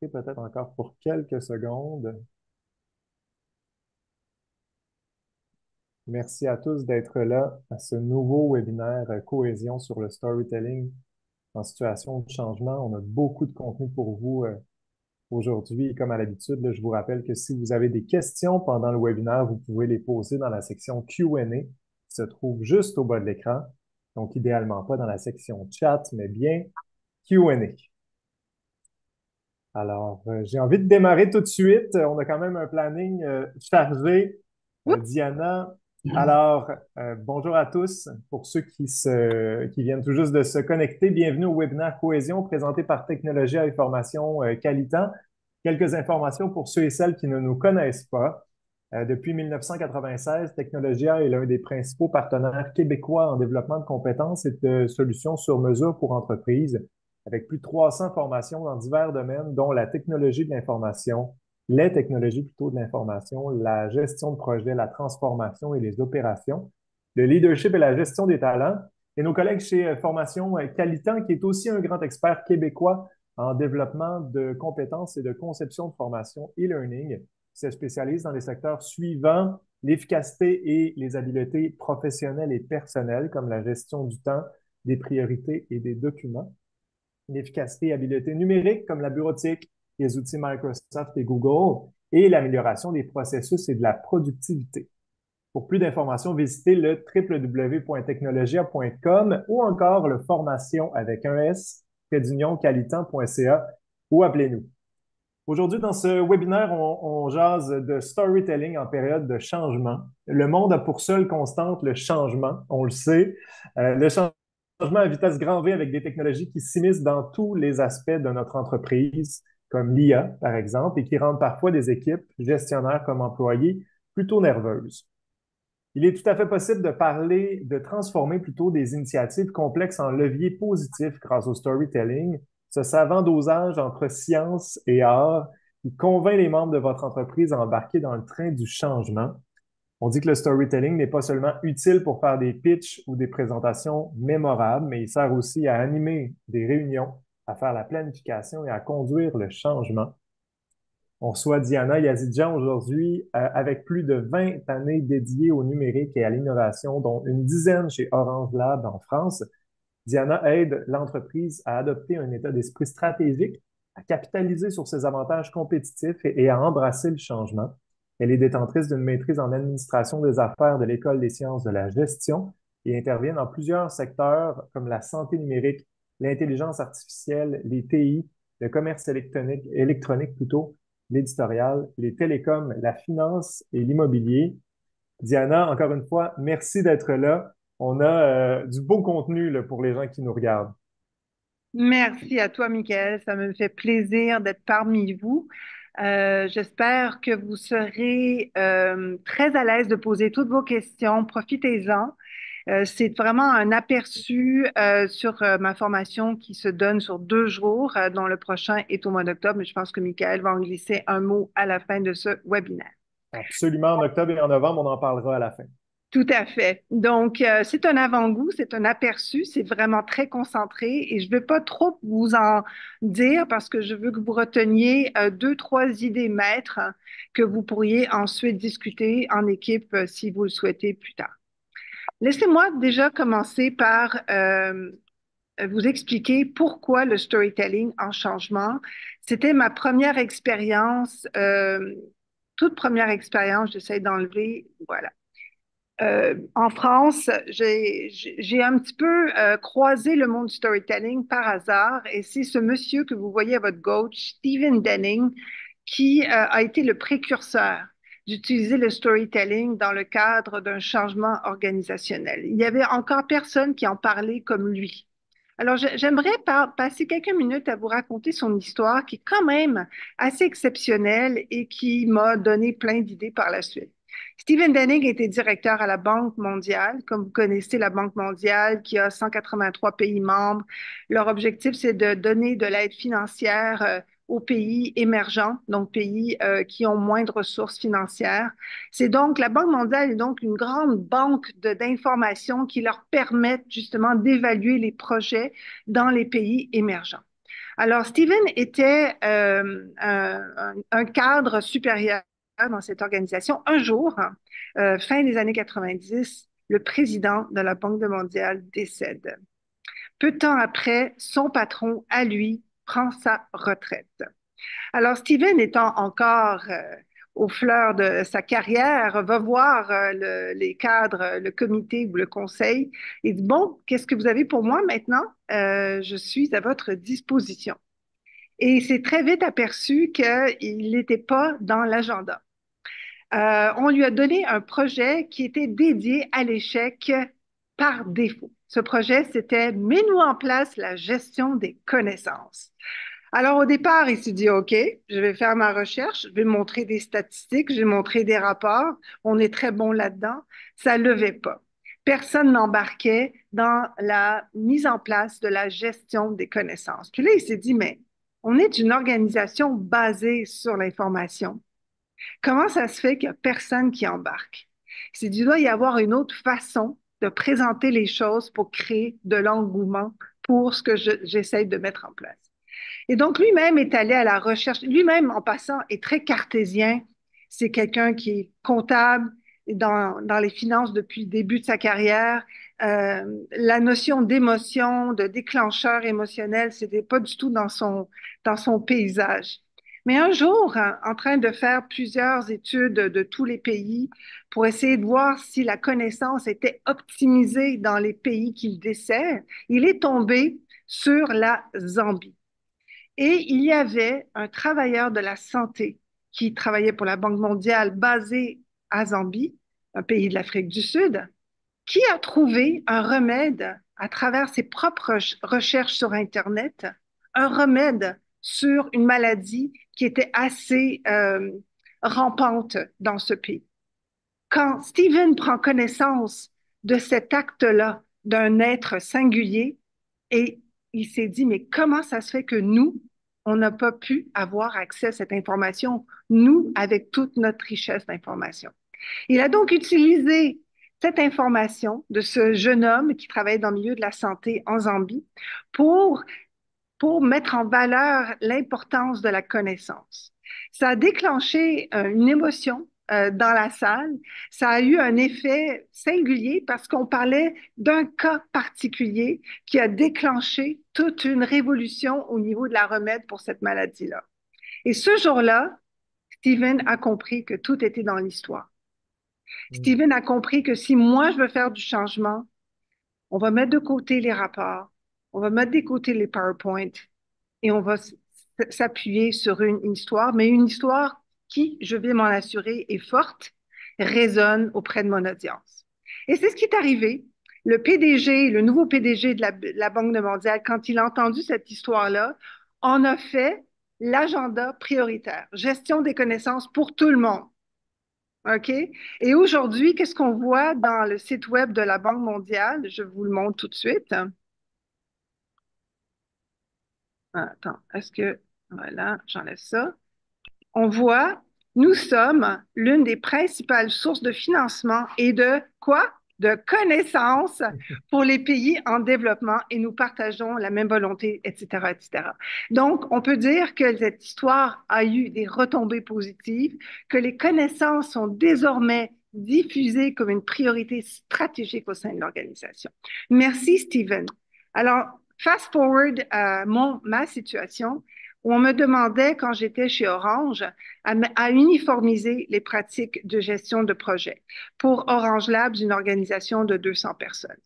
enregistrer peut-être encore pour quelques secondes. Merci à tous d'être là à ce nouveau webinaire Cohésion sur le storytelling en situation de changement. On a beaucoup de contenu pour vous aujourd'hui. Et comme à l'habitude, là, je vous rappelle que si vous avez des questions pendant le webinaire, vous pouvez les poser dans la section Q&A qui se trouve juste au bas de l'écran. Donc, idéalement pas dans la section chat, mais bien Q&A. Alors, j'ai envie de démarrer tout de suite. On a quand même un planning chargé. Diana, alors, bonjour à tous. Pour ceux qui viennent tout juste de se connecter, bienvenue au webinaire Cohésion présenté par Technologie et Information Qualitan. Quelques informations pour ceux et celles qui ne nous connaissent pas. Depuis 1996, Technologia est l'un des principaux partenaires québécois en développement de compétences et de solutions sur mesure pour entreprises, avec plus de 300 formations dans divers domaines, dont la technologie de l'information, les technologies plutôt de l'information, la gestion de projet, la transformation et les opérations, le leadership et la gestion des talents. Et nos collègues chez Formation Qualitan, qui est aussi un grand expert québécois en développement de compétences et de conception de formation e-learning, se spécialise dans les secteurs suivants: l'efficacité et les habiletés professionnelles et personnelles, comme la gestion du temps, des priorités et des documents; l'efficacité et habileté numérique, comme la bureautique, les outils Microsoft et Google; et l'amélioration des processus et de la productivité. Pour plus d'informations, visitez le www.technologia.com ou encore le formation avec un S, qualitan.ca, ou appelez-nous. Aujourd'hui, dans ce webinaire, on jase de storytelling en période de changement. Le monde a pour seule constante le changement, on le sait. Le changement à vitesse grand V avec des technologies qui s'immiscent dans tous les aspects de notre entreprise, comme l'IA, par exemple, et qui rendent parfois des équipes, gestionnaires comme employés, plutôt nerveuses. Il est tout à fait possible de parler, de transformer plutôt des initiatives complexes en leviers positifs grâce au storytelling, ce savant dosage entre science et art qui convainc les membres de votre entreprise à embarquer dans le train du changement. On dit que le storytelling n'est pas seulement utile pour faire des pitchs ou des présentations mémorables, mais il sert aussi à animer des réunions, à faire la planification et à conduire le changement. On reçoit Diana Yazidjian aujourd'hui avec plus de 20 années dédiées au numérique et à l'innovation, dont une dizaine chez Orange Lab en France. Diana aide l'entreprise à adopter un état d'esprit stratégique, à capitaliser sur ses avantages compétitifs et à embrasser le changement. Elle est détentrice d'une maîtrise en administration des affaires de l'École des sciences de la gestion et intervient dans plusieurs secteurs comme la santé numérique, l'intelligence artificielle, les TI, le commerce électronique plutôt, l'éditorial, les télécoms, la finance et l'immobilier. Diana, encore une fois, merci d'être là. On a du beau contenu là, pour les gens qui nous regardent. Merci à toi, Michael. Ça me fait plaisir d'être parmi vous. J'espère que vous serez très à l'aise de poser toutes vos questions. Profitez-en. C'est vraiment un aperçu sur ma formation qui se donne sur 2 jours, dont le prochain est au mois d'octobre. Mais je pense que Michael va en glisser un mot à la fin de ce webinaire. Absolument, en octobre et en novembre, on en parlera à la fin. Tout à fait. Donc, c'est un avant-goût, c'est un aperçu, c'est vraiment très concentré et je ne veux pas trop vous en dire parce que je veux que vous reteniez 2, 3 idées maîtres que vous pourriez ensuite discuter en équipe si vous le souhaitez plus tard. Laissez-moi déjà commencer par vous expliquer pourquoi le storytelling en changement. C'était ma première expérience, toute première expérience, j'essaie d'enlever, voilà. En France, j'ai un petit peu croisé le monde du storytelling par hasard et c'est ce monsieur que vous voyez à votre gauche, Stephen Denning, qui a été le précurseur d'utiliser le storytelling dans le cadre d'un changement organisationnel. Il y avait encore personne qui en parlait comme lui. Alors, j'aimerais passer quelques minutes à vous raconter son histoire qui est quand même assez exceptionnelle et qui m'a donné plein d'idées par la suite. Stephen Denning était directeur à la Banque mondiale. Comme vous connaissez la Banque mondiale, qui a 183 pays membres, leur objectif, c'est de donner de l'aide financière aux pays émergents, donc pays qui ont moins de ressources financières. C'est donc, la Banque mondiale est donc une grande banque d'informations qui leur permettent justement d'évaluer les projets dans les pays émergents. Alors, Steven était un cadre supérieur dans cette organisation. Un jour, fin des années 90, le président de la Banque mondiale décède. Peu de temps après, son patron, à lui, prend sa retraite. Alors, Steven, étant encore aux fleurs de sa carrière, va voir les cadres, le comité ou le conseil et dit, bon, qu'est-ce que vous avez pour moi maintenant? Je suis à votre disposition. Et il s'est très vite aperçu qu'il n'était pas dans l'agenda. On lui a donné un projet qui était dédié à l'échec par défaut. Ce projet, c'était mets-nous en place la gestion des connaissances. Alors au départ, il s'est dit, OK, je vais faire ma recherche, je vais montrer des statistiques, je vais montrer des rapports, on est très bon là-dedans. Ça ne levait pas. Personne n'embarquait dans la mise en place de la gestion des connaissances. Puis là, il s'est dit, mais on est une organisation basée sur l'information. Comment ça se fait qu'il n'y a personne qui embarque? Il s'est dit, il doit y avoir une autre façon de présenter les choses pour créer de l'engouement pour ce que j'essaie de mettre en place. Et donc, lui-même est allé à la recherche. Lui-même, en passant, est très cartésien. C'est quelqu'un qui est comptable dans les finances depuis le début de sa carrière. La notion d'émotion, de déclencheur émotionnel, c'était pas du tout dans son paysage. Mais un jour, en train de faire plusieurs études de tous les pays pour essayer de voir si la connaissance était optimisée dans les pays qu'il dessert, il est tombé sur la Zambie. Et il y avait un travailleur de la santé qui travaillait pour la Banque mondiale basé à Zambie, un pays de l'Afrique du Sud, qui a trouvé un remède à travers ses propres recherches sur Internet, un remède sur une maladie qui était assez rampante dans ce pays. Quand Stephen prend connaissance de cet acte-là d'un être singulier, et il s'est dit, mais comment ça se fait que nous, on n'a pas pu avoir accès à cette information, nous, avec toute notre richesse d'information. Il a donc utilisé cette information de ce jeune homme qui travaille dans le milieu de la santé en Zambie pour, pour mettre en valeur l'importance de la connaissance. Ça a déclenché une émotion dans la salle. Ça a eu un effet singulier parce qu'on parlait d'un cas particulier qui a déclenché toute une révolution au niveau de la remède pour cette maladie-là. Et ce jour-là, Stephen a compris que tout était dans l'histoire. Hmm. Stephen a compris que si moi je veux faire du changement, on va mettre de côté les rapports, on va mettre de côté les PowerPoint et on va s'appuyer sur une histoire, mais une histoire qui, je vais m'en assurer, est forte, résonne auprès de mon audience. Et c'est ce qui est arrivé. Le PDG, le nouveau PDG de la Banque mondiale, quand il a entendu cette histoire-là, en a fait l'agenda prioritaire, gestion des connaissances pour tout le monde. OK? Et aujourd'hui, qu'est-ce qu'on voit dans le site web de la Banque mondiale? Je vous le montre tout de suite. Attends, est-ce que... Voilà, j'enlève ça. On voit, nous sommes l'une des principales sources de financement et de quoi? De connaissances pour les pays en développement et nous partageons la même volonté, etc., etc. Donc, on peut dire que cette histoire a eu des retombées positives, que les connaissances sont désormais diffusées comme une priorité stratégique au sein de l'organisation. Merci, Stephen. Alors, fast forward à ma situation, où on me demandait, quand j'étais chez Orange, à uniformiser les pratiques de gestion de projet pour Orange Labs, une organisation de 200 personnes.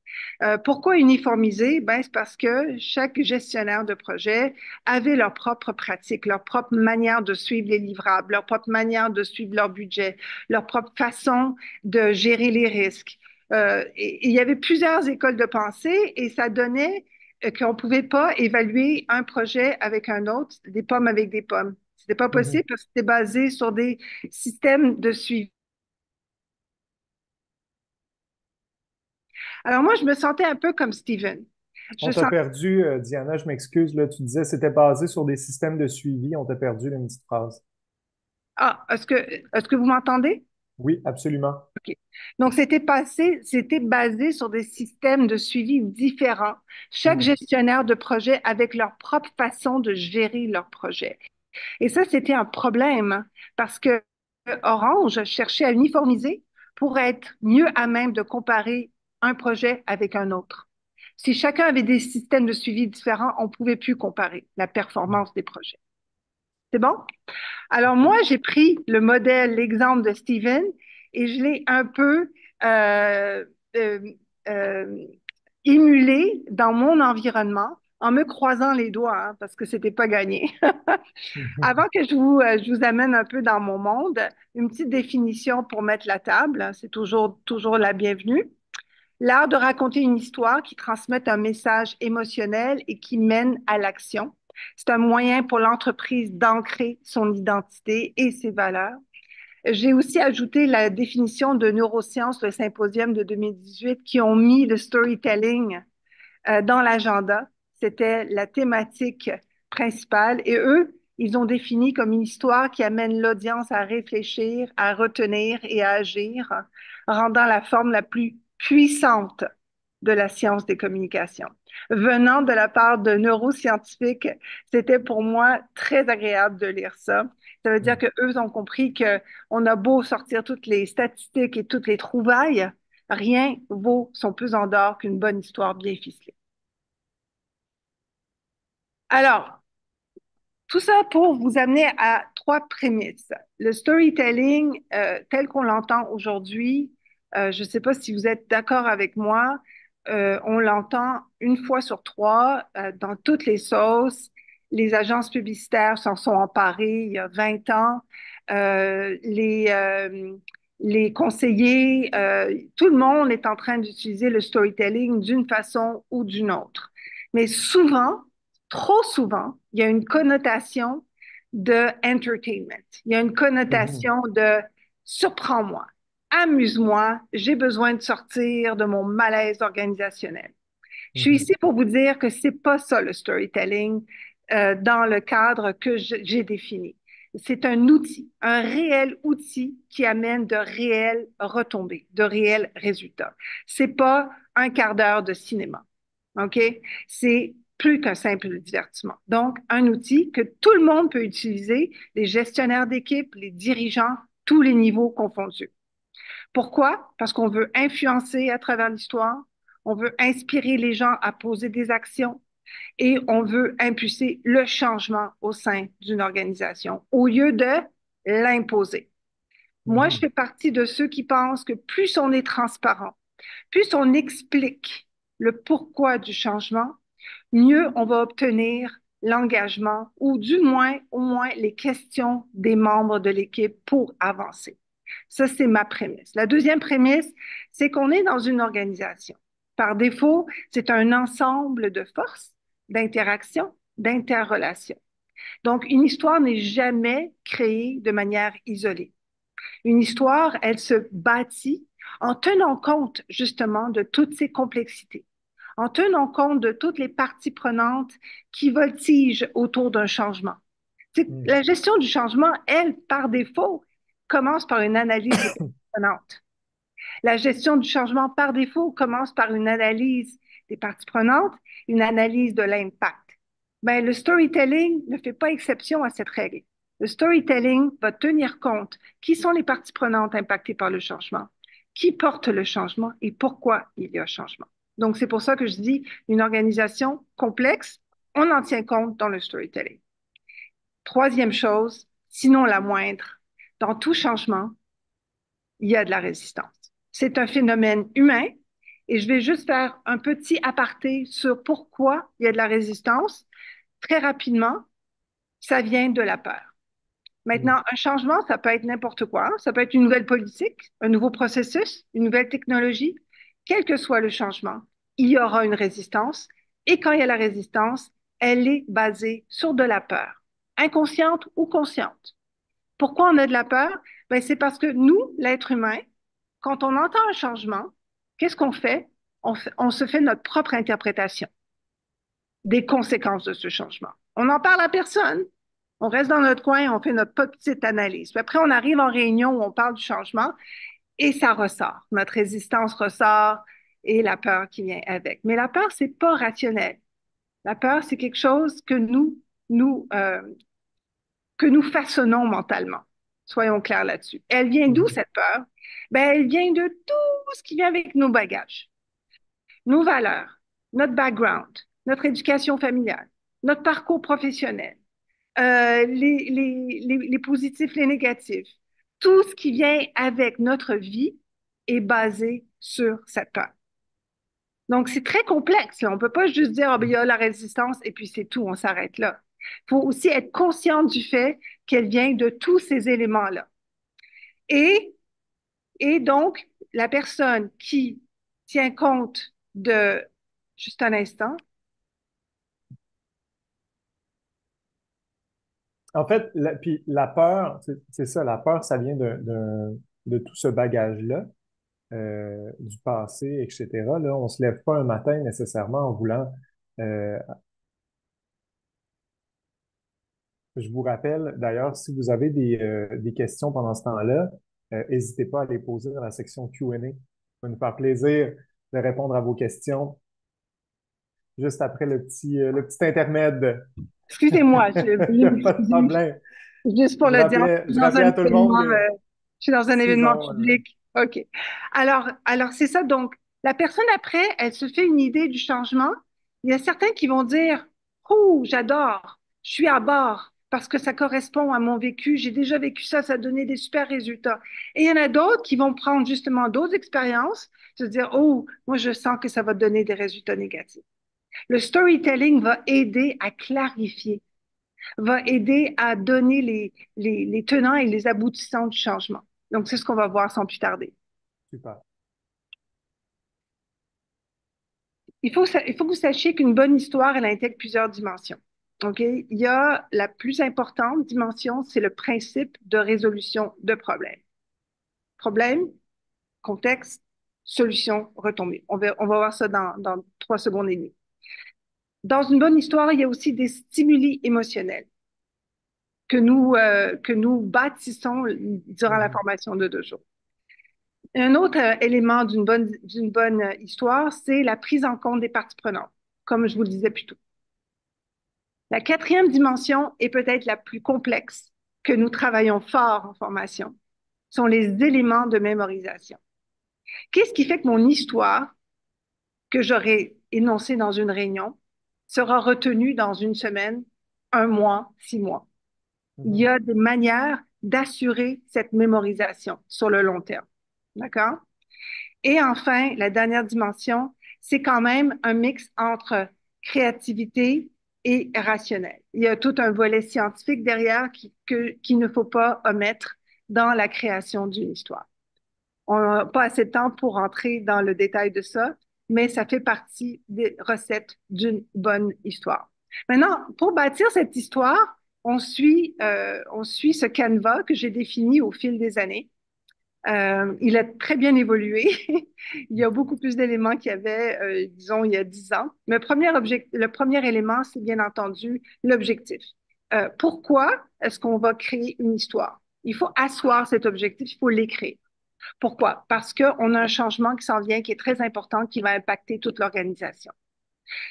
Pourquoi uniformiser? Ben, c'est parce que chaque gestionnaire de projet avait leur propre pratique, leur propre manière de suivre les livrables, leur propre manière de suivre leur budget, leur propre façon de gérer les risques. Et il y avait plusieurs écoles de pensée et ça donnait qu'on ne pouvait pas évaluer un projet avec un autre, des pommes avec des pommes. C'était pas Mhm. possible parce que c'était basé sur des systèmes de suivi. Alors moi, je me sentais un peu comme Steven. On Je t'a sens, perdu, Diana, je m'excuse, là, tu disais c'était basé sur des systèmes de suivi, on t'a perdu là, une petite phrase. ah, est-ce que vous m'entendez? Oui, absolument. OK. Donc, c'était basé sur des systèmes de suivi différents. Chaque Hmm. gestionnaire de projet avec leur propre façon de gérer leur projet. Et ça, c'était un problème parce que Orange cherchait à uniformiser pour être mieux à même de comparer un projet avec un autre. Si chacun avait des systèmes de suivi différents, on ne pouvait plus comparer la performance des projets. C'est bon? Alors moi, j'ai pris le modèle, l'exemple de Steven, et je l'ai un peu euh, euh, euh, émulé dans mon environnement en me croisant les doigts, hein, parce que c'était pas gagné. Avant que je vous amène un peu dans mon monde, une petite définition pour mettre la table, hein, c'est toujours la bienvenue. L'art de raconter une histoire qui transmet un message émotionnel et qui mène à l'action. C'est un moyen pour l'entreprise d'ancrer son identité et ses valeurs. J'ai aussi ajouté la définition de neurosciences, le symposium de 2018, qui ont mis le storytelling dans l'agenda. C'était la thématique principale. Et eux, ils ont défini comme une histoire qui amène l'audience à réfléchir, à retenir et à agir, rendant la forme la plus puissante de la science des communications. Venant de la part de neuroscientifiques, c'était pour moi très agréable de lire ça. Ça veut dire qu'eux ont compris qu'on a beau sortir toutes les statistiques et toutes les trouvailles, rien vaut son pesant d'or qu'une bonne histoire bien ficelée. Alors, tout ça pour vous amener à trois prémices. Le storytelling, tel qu'on l'entend aujourd'hui, je ne sais pas si vous êtes d'accord avec moi, on l'entend une fois sur trois dans toutes les sauces. Les agences publicitaires s'en sont emparées il y a 20 ans. Euh, les, euh, les conseillers, tout le monde est en train d'utiliser le storytelling d'une façon ou d'une autre. Mais souvent, trop souvent, il y a une connotation de entertainment. Il y a une Mhm. connotation de surprends-moi, amuse-moi, j'ai besoin de sortir de mon malaise organisationnel. Je suis Mhm. ici pour vous dire que c'est pas ça le storytelling dans le cadre que j'ai défini. C'est un outil, un réel outil qui amène de réelles retombées, de réels résultats. C'est pas un quart d'heure de cinéma. OK? C'est plus qu'un simple divertissement. Donc, un outil que tout le monde peut utiliser, les gestionnaires d'équipe, les dirigeants, tous les niveaux confondus. Pourquoi? Parce qu'on veut influencer à travers l'histoire, on veut inspirer les gens à poser des actions et on veut impulser le changement au sein d'une organisation au lieu de l'imposer. Moi, je Mhm. fais partie de ceux qui pensent que plus on est transparent, plus on explique le pourquoi du changement, mieux on va obtenir l'engagement ou du moins, au moins, les questions des membres de l'équipe pour avancer. Ça, c'est ma prémisse. La deuxième prémisse, c'est qu'on est dans une organisation. Par défaut, c'est un ensemble de forces, d'interactions, d'interrelations. Donc, une histoire n'est jamais créée de manière isolée. Une histoire, elle se bâtit en tenant compte justement de toutes ces complexités, en tenant compte de toutes les parties prenantes qui voltigent autour d'un changement. Mhm. La gestion du changement, elle, par défaut, commence par une analyse des parties prenantes. La gestion du changement, par défaut, commence par une analyse des parties prenantes, une analyse de l'impact. Ben, le storytelling ne fait pas exception à cette règle. Le storytelling va tenir compte qui sont les parties prenantes impactées par le changement, qui porte le changement et pourquoi il y a changement. Donc, c'est pour ça que je dis une organisation complexe, on en tient compte dans le storytelling. Troisième chose, sinon la moindre, dans tout changement, il y a de la résistance. C'est un phénomène humain et je vais juste faire un petit aparté sur pourquoi il y a de la résistance. Très rapidement, ça vient de la peur. Mhm. Maintenant, un changement, ça peut être n'importe quoi. Ça peut être une nouvelle politique, un nouveau processus, une nouvelle technologie. Quel que soit le changement, il y aura une résistance. Et quand il y a la résistance, elle est basée sur de la peur, inconsciente ou consciente. Pourquoi on a de la peur? Ben, c'est parce que nous, l'être humain, quand on entend un changement, qu'est-ce qu'on fait? On se fait notre propre interprétation des conséquences de ce changement. On n'en parle à personne, On reste dans notre coin, on fait notre petite analyse. Puis après, on arrive en réunion où on parle du changement et ça ressort. Notre résistance ressort et la peur qui vient avec. Mais la peur, c'est pas rationnel. La peur, c'est quelque chose nous, euh, que nous façonnons mentalement. Soyons clairs là-dessus. Elle vient d'où Mhm. cette peur? Ben, elle vient de tout ce qui vient avec nos bagages, nos valeurs, notre background, notre éducation familiale, notre parcours professionnel, les positifs, les négatifs. Tout ce qui vient avec notre vie est basé sur cette peur. Donc, c'est très complexe, là. On ne peut pas juste dire, ah, ben, il y a la résistance et puis c'est tout, on s'arrête là. Il faut aussi être conscient du fait qu'elle vient de tous ces éléments-là. Et, et donc, la personne qui tient compte de, juste un instant, En fait, puis la peur, c'est ça, la peur, ça vient de tout ce bagage-là, du passé, etc. Là, on se lève pas un matin nécessairement en voulant. euh, je vous rappelle d'ailleurs, si vous avez des questions pendant ce temps-là, n'hésitez pas à les poser dans la section Q&A. Ça va nous faire plaisir de répondre à vos questions juste après le petit intermède. excusez-moi, Pas de problème. juste pour le dire, je Je suis dans rappelais un à tout le monde événement, je suis dans un événement sinon, public. OK. Alors c'est ça. Donc, la personne après, elle se fait une idée du changement. Il y a certains qui vont dire, oh, j'adore, je suis à bord parce que ça correspond à mon vécu. J'ai déjà vécu ça, ça a donné des super résultats. Et il y en a d'autres qui vont prendre justement d'autres expériences, se dire, oh, moi, je sens que ça va donner des résultats négatifs. Le storytelling va aider à clarifier, va aider à donner les tenants et les aboutissants du changement. Donc, c'est ce qu'on va voir sans plus tarder. super. Il faut que vous sachiez qu'une bonne histoire, elle intègre plusieurs dimensions. OK? Il y a la plus importante dimension, c'est le principe de résolution de problèmes. Problème, contexte, solution, retombée. On va voir ça dans 3 secondes et demie. Dans une bonne histoire, il y a aussi des stimuli émotionnels que nous bâtissons durant la Mhm. formation de 2 jours. Un autre élément d'une bonne histoire, c'est la prise en compte des parties prenantes, comme je vous le disais plus tôt. La quatrième dimension est peut-être la plus complexe que nous travaillons fort en formation, sont les éléments de mémorisation. Qu'est-ce qui fait que mon histoire, que j'aurais énoncée dans une réunion, sera retenue dans une semaine, un mois, 6 mois? Il y Mhm. a des manières d'assurer cette mémorisation sur le long terme. D'accord? Et enfin, la dernière dimension, c'est quand même un mix entre créativité et rationnel. Il y a tout un volet scientifique derrière qu'il ne faut pas omettre dans la création d'une histoire. On n'a pas assez de temps pour entrer dans le détail de ça, mais ça fait partie des recettes d'une bonne histoire. Maintenant, pour bâtir cette histoire, on suit ce canevas que j'ai défini au fil des années. Il a très bien évolué. Il y a beaucoup plus d'éléments qu'il y avait, disons, il y a 10 ans. Mais le premier élément, c'est bien entendu l'objectif. Pourquoi est-ce qu'on va créer une histoire? Il faut asseoir cet objectif, il faut l'écrire. Pourquoi? Parce qu'on a un changement qui s'en vient, qui est très important, qui va impacter toute l'organisation.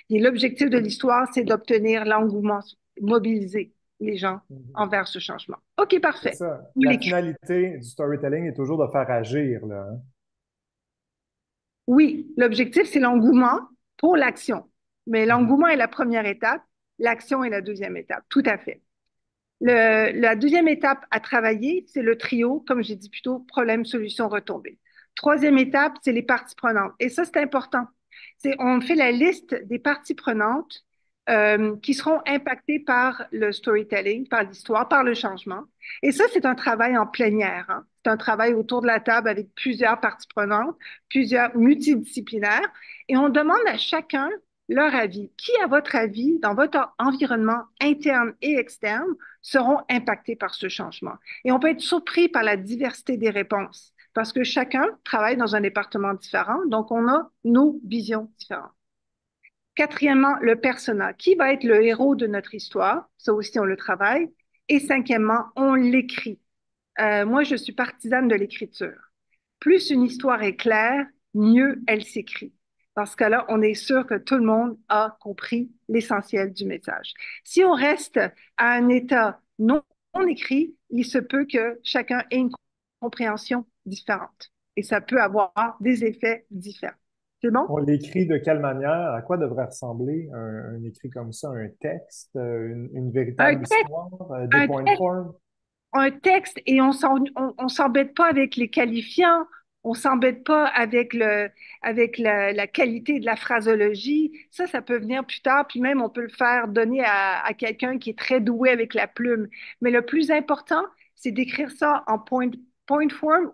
Et l'objectif de l'histoire, c'est d'obtenir l'engouement, mobiliser les gens Mhm. envers ce changement. OK, C'est parfait. ça. Vous La l'écrivez. finalité du storytelling est toujours de faire agir, là, hein. Oui, l'objectif, c'est l'engouement pour l'action. Mais Mhm. l'engouement est la première étape, l'action est la deuxième étape. Tout à fait. La deuxième étape à travailler, c'est le trio, comme j'ai dit plus tôt, problème, solution, retombée. Troisième étape, c'est les parties prenantes. Et ça, c'est important. On fait la liste des parties prenantes qui seront impactées par le storytelling, par l'histoire, par le changement. Et ça, c'est un travail en plénière, hein. C'est un travail autour de la table avec plusieurs parties prenantes, plusieurs multidisciplinaires. Et on demande à chacun leur avis. Qui, à votre avis, dans votre environnement interne et externe, seront impactés par ce changement? Et on peut être surpris par la diversité des réponses parce que chacun travaille dans un département différent, donc on a nos visions différentes. Quatrièmement, le persona. Qui va être le héros de notre histoire? Ça aussi, on le travaille. Et cinquièmement, on l'écrit. Moi, je suis partisane de l'écriture. Plus une histoire est claire, mieux elle s'écrit. Parce que là, on est sûr que tout le monde a compris l'essentiel du message. Si on reste à un état non écrit, il se peut que chacun ait une compréhension différente. Et ça peut avoir des effets différents. C'est bon? On l'écrit de quelle manière? À quoi devrait ressembler un écrit comme ça? Un texte, une Un véritable texte, histoire, des un points de texte forme? un texte et on s'embête pas avec les qualifiants, on s'embête pas avec avec la qualité de la phraseologie. Ça peut venir plus tard, puis même on peut le faire donner à quelqu'un qui est très doué avec la plume. Mais le plus important, c'est d'écrire ça en point form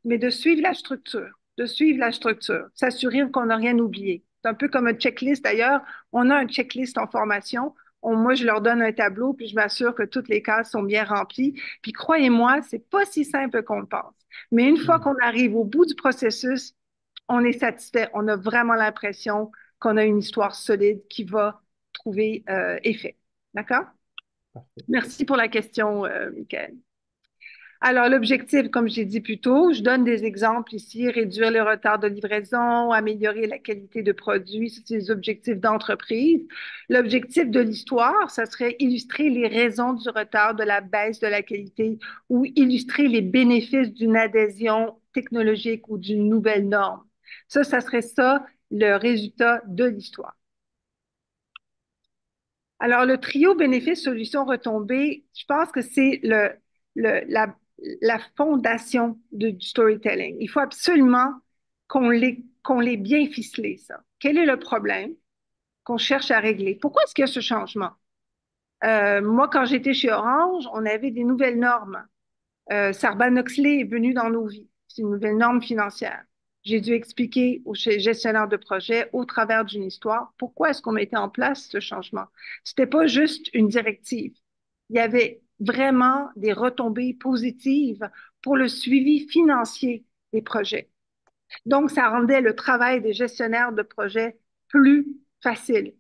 mais de suivre la structure, s'assurer qu'on n'a rien oublié. C'est un peu comme un checklist d'ailleurs. On a un checklist en formation. Moi, je leur donne un tableau, puis je m'assure que toutes les cases sont bien remplies. Puis croyez-moi, c'est pas si simple qu'on le pense. Mais une fois Hmm. qu'on arrive au bout du processus, on est satisfait. On a vraiment l'impression qu'on a une histoire solide qui va trouver effet. D'accord? Parfait. Merci pour la question, Michael. Alors, l'objectif, comme j'ai dit plus tôt, je donne des exemples ici, réduire le retard de livraison, améliorer la qualité de produit, c'est des objectifs d'entreprise. L'objectif de l'histoire, ça serait illustrer les raisons du retard, de la baisse de la qualité ou illustrer les bénéfices d'une adhésion technologique ou d'une nouvelle norme. Ça serait ça le résultat de l'histoire. Alors, le trio bénéfice, solution, retombée, je pense que c'est le, la, la fondation du storytelling. Il faut absolument qu'on l'ait bien ficelé, ça. Quel est le problème qu'on cherche à régler? Pourquoi est-ce qu'il y a ce changement? Moi, quand j'étais chez Orange, on avait des nouvelles normes. Sarbanes-Oxley est venu dans nos vies. C'est une nouvelle norme financière. J'ai dû expliquer aux gestionnaires de projet, au travers d'une histoire, pourquoi est-ce qu'on mettait en place ce changement. C'était pas juste une directive. Il y avait vraiment des retombées positives pour le suivi financier des projets. Donc, ça rendait le travail des gestionnaires de projet plus facile,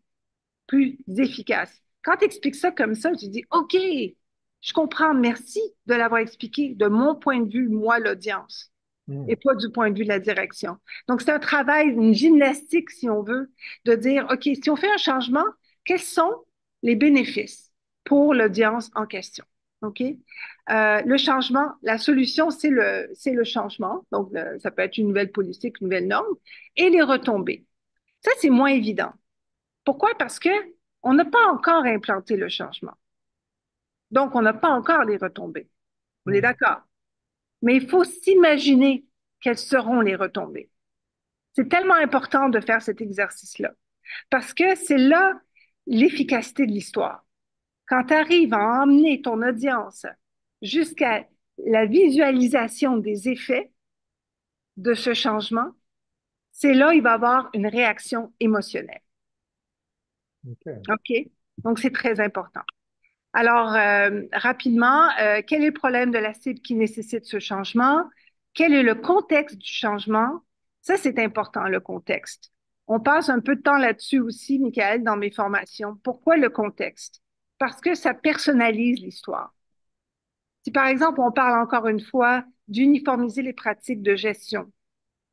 plus efficace. Quand tu expliques ça comme ça, tu dis, OK, je comprends, merci de l'avoir expliqué de mon point de vue, moi, l'audience, Hmm. et pas du point de vue de la direction. Donc, c'est un travail, une gymnastique, si on veut, de dire, OK, si on fait un changement, quels sont les bénéfices pour l'audience en question? OK? Le changement, la solution, c'est le changement. Donc, ça peut être une nouvelle politique, une nouvelle norme, et les retombées. Ça, c'est moins évident. Pourquoi? Parce que on n'a pas encore implanté le changement. Donc, on n'a pas encore les retombées. On est Hmm. d'accord. Mais il faut s'imaginer quelles seront les retombées. C'est tellement important de faire cet exercice-là. Parce que c'est là l'efficacité de l'histoire. Quand tu arrives à emmener ton audience jusqu'à la visualisation des effets de ce changement, c'est là il va y avoir une réaction émotionnelle. OK. OK? Donc, c'est très important. Alors, rapidement, quel est le problème de la cible qui nécessite ce changement? Quel est le contexte du changement? Ça, c'est important, le contexte. On passe un peu de temps là-dessus aussi, Michael, dans mes formations. Pourquoi le contexte? Parce que ça personnalise l'histoire. Si, par exemple, on parle encore une fois d'uniformiser les pratiques de gestion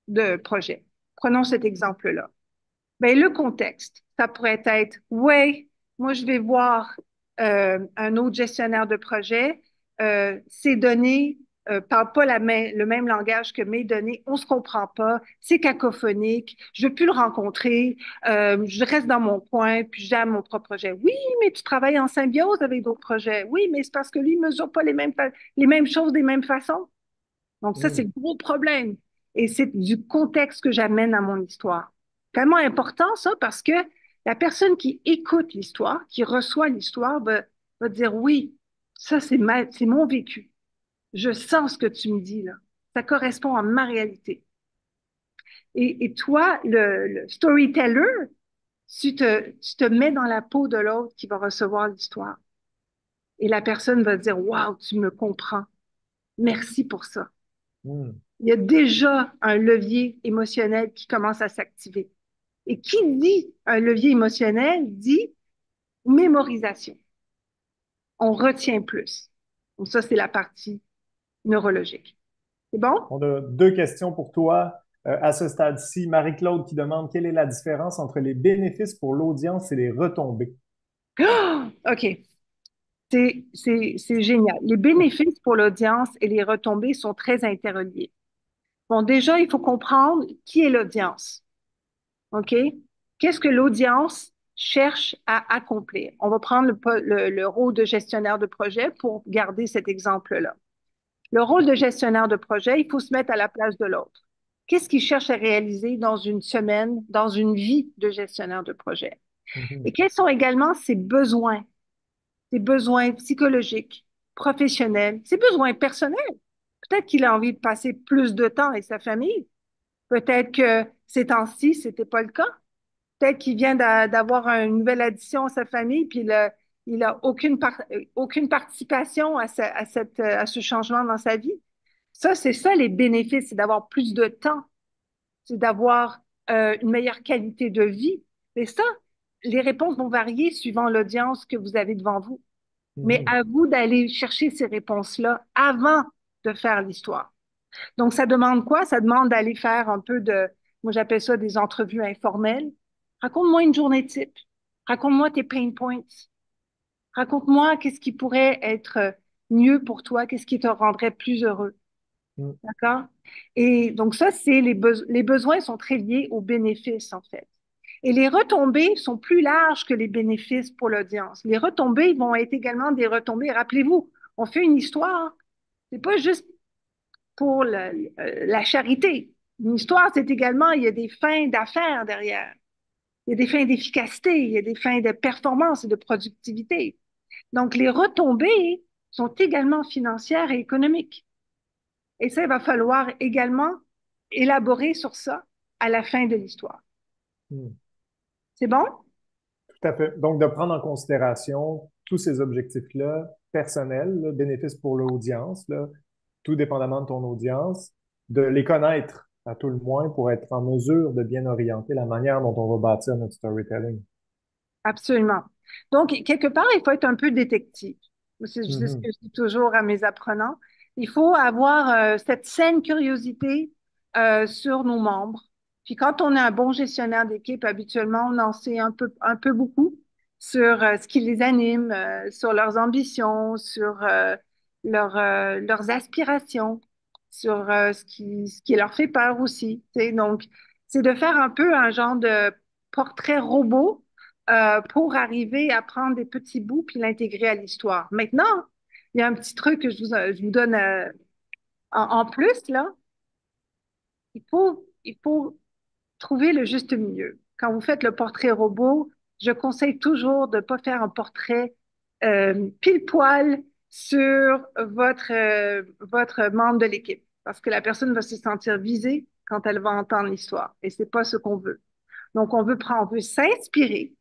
de projet, prenons cet exemple-là. Ben, le contexte, ça pourrait être, ouais, moi je vais voir un autre gestionnaire de projet, ces données parlent pas le même langage que mes données, on se comprend pas, c'est cacophonique, je veux plus le rencontrer, je reste dans mon coin, puis j'aime mon propre projet. Oui, mais tu travailles en symbiose avec d'autres projets. Oui, mais c'est parce que lui ne mesure pas les mêmes choses des mêmes façons. Donc, ça, c'est Hmm. le gros problème. Et c'est du contexte que j'amène à mon histoire. Tellement important, ça, parce que la personne qui écoute l'histoire, qui reçoit l'histoire, va dire oui, ça, c'est mon vécu. Je sens ce que tu me dis là. Ça correspond à ma réalité. Et toi, le storyteller, tu te mets dans la peau de l'autre qui va recevoir l'histoire. Et la personne va dire, waouh, tu me comprends. Merci pour ça. Hmm. Il y a déjà un levier émotionnel qui commence à s'activer. Et qui dit un levier émotionnel dit mémorisation. on retient plus. Donc ça, c'est la partie neurologique. C'est bon? On a deux questions pour toi. À ce stade-ci, Marie-Claude qui demande quelle est la différence entre les bénéfices pour l'audience et les retombées. OK. C'est génial. Les bénéfices pour l'audience et les retombées sont très interreliés. Bon, déjà, il faut comprendre qui est l'audience. OK? Qu'est-ce que l'audience cherche à accomplir? On va prendre le rôle de gestionnaire de projet pour garder cet exemple-là. Le rôle de gestionnaire de projet, il faut se mettre à la place de l'autre. Qu'est-ce qu'il cherche à réaliser dans une semaine, dans une vie de gestionnaire de projet? Et Mhm, quels sont également ses besoins psychologiques, professionnels, ses besoins personnels? Peut-être qu'il a envie de passer plus de temps avec sa famille. Peut-être que ces temps-ci, c'était pas le cas. Peut-être qu'il vient d'avoir une nouvelle addition à sa famille, puis il a aucune participation à ce changement dans sa vie. Ça, c'est ça les bénéfices, c'est d'avoir plus de temps, c'est d'avoir une meilleure qualité de vie. Et ça, les réponses vont varier suivant l'audience que vous avez devant vous. Mais mhm, à vous d'aller chercher ces réponses-là avant de faire l'histoire. Donc, ça demande quoi? Ça demande d'aller faire un peu moi j'appelle ça des entrevues informelles. Raconte-moi une journée type. Raconte-moi tes pain points. Raconte-moi qu'est-ce qui pourrait être mieux pour toi, qu'est-ce qui te rendrait plus heureux. mhm, D'accord? Et donc, ça, c'est les besoins sont très liés aux bénéfices, en fait. Et les retombées sont plus larges que les bénéfices pour l'audience. Les retombées vont être également des retombées. Rappelez-vous, on fait une histoire. C'est pas juste pour la charité. Une histoire, c'est également, il y a des fins d'affaires derrière. Il y a des fins d'efficacité, il y a des fins de performance et de productivité. Donc, les retombées sont également financières et économiques. Et ça, il va falloir également élaborer sur ça à la fin de l'histoire. mhm. C'est bon? Tout à fait. Donc, de prendre en considération tous ces objectifs-là personnels, là, bénéfices pour l'audience, là, tout dépendamment de ton audience, de les connaître à tout le moins pour être en mesure de bien orienter la manière dont on va bâtir notre storytelling. Absolument. Donc, quelque part, il faut être un peu détective. C'est ce que Mhm, je dis toujours à mes apprenants. Il faut avoir cette saine curiosité sur nos membres. Puis quand on est un bon gestionnaire d'équipe, habituellement, on en sait un peu beaucoup sur ce qui les anime, sur leurs ambitions, sur leurs aspirations, sur ce qui leur fait peur aussi. Tu sais. Donc, c'est de faire un peu un genre de portrait robot pour arriver à prendre des petits bouts puis l'intégrer à l'histoire. Maintenant, il y a un petit truc que je vous donne en plus, là. Il faut trouver le juste milieu. Quand vous faites le portrait robot, je conseille toujours de ne pas faire un portrait pile poil sur votre membre de l'équipe parce que la personne va se sentir visée quand elle va entendre l'histoire et c'est pas ce qu'on veut. Donc, on veut s'inspirer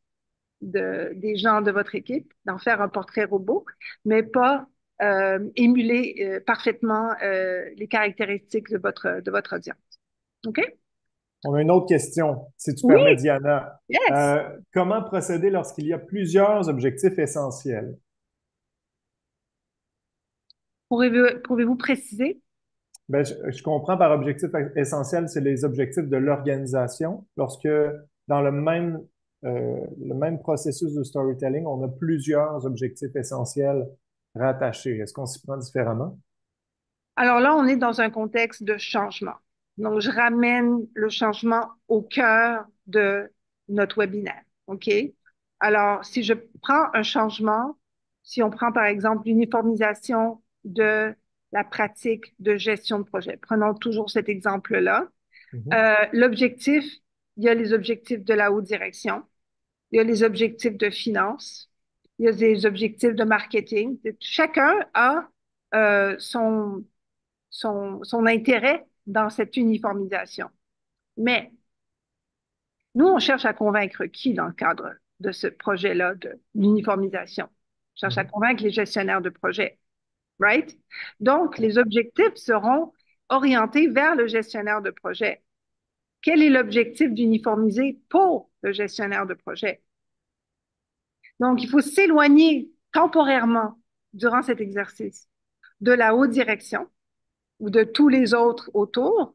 des gens de votre équipe, d'en faire un portrait robot, mais pas émuler parfaitement les caractéristiques de votre audience. OK? On a une autre question, si tu Oui, permets, Diana. yes. Comment procéder lorsqu'il y a plusieurs objectifs essentiels? Pouvez-vous préciser? Ben, je comprends par objectif essentiel, c'est les objectifs de l'organisation. Lorsque dans le même processus de storytelling, on a plusieurs objectifs essentiels rattachés. Est-ce qu'on s'y prend différemment? Alors là, on est dans un contexte de changement. Donc, je ramène le changement au cœur de notre webinaire. OK? Alors, si je prends un changement, si on prend par exemple l'uniformisation de la pratique de gestion de projet, prenons toujours cet exemple-là. Mhm, L'objectif, il y a les objectifs de la haute direction, il y a les objectifs de finance, il y a des objectifs de marketing. Chacun a son intérêt dans cette uniformisation. Mais nous, on cherche à convaincre qui dans le cadre de ce projet-là de l'uniformisation? On cherche à mhm. convaincre les gestionnaires de projet, right? Donc, les objectifs seront orientés vers le gestionnaire de projet. Quel est l'objectif d'uniformiser pour le gestionnaire de projet? Donc, il faut s'éloigner temporairement durant cet exercice de la haute direction ou de tous les autres autour